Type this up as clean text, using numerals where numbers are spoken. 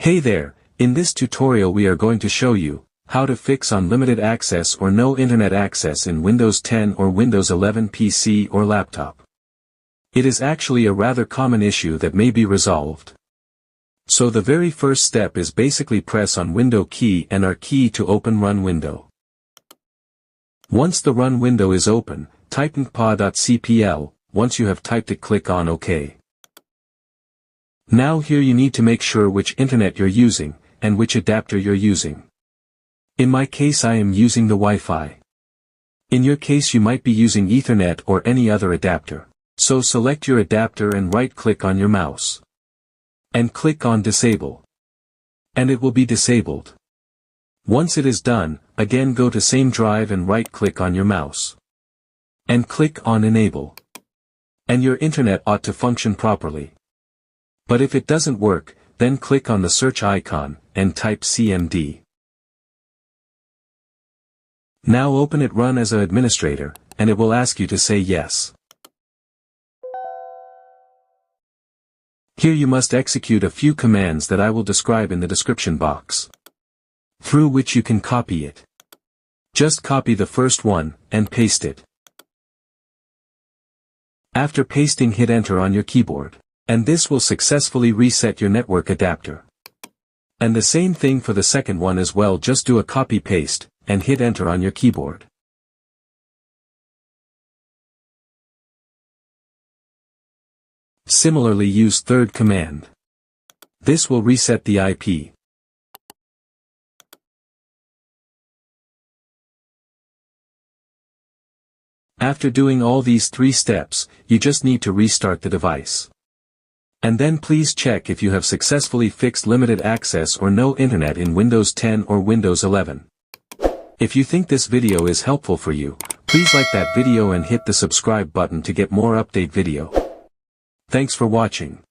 Hey there, in this tutorial we are going to show you how to fix unlimited access or no internet access in Windows 10 or Windows 11 PC or laptop. It is actually a rather common issue that may be resolved. So the very first step is basically press on Window key and R key to open Run window. Once the Run window is open, type 𝐸𝐷.cpl. Once you have typed it, click on OK. Now here you need to make sure which internet you're using, and which adapter you're using. In my case I am using the Wi-Fi. In your case you might be using Ethernet or any other adapter. So select your adapter and right-click on your mouse. And click on Disable. And it will be disabled. Once it is done, again go to same drive and right-click on your mouse. And click on Enable. And your internet ought to function properly. But if it doesn't work, then click on the search icon, and type CMD. Now open it, run as an administrator, and it will ask you to say yes. Here you must execute a few commands that I will describe in the description box, through which you can copy it. Just copy the first one, and paste it. After pasting, hit enter on your keyboard. And this will successfully reset your network adapter. And the same thing for the second one as well, just do a copy-paste, and hit enter on your keyboard. Similarly use third command. This will reset the IP. After doing all these three steps, you just need to restart the device. And then please check if you have successfully fixed limited access or no internet in Windows 10 or Windows 11. If you think this video is helpful for you, please like that video and hit the subscribe button to get more update video. Thanks for watching.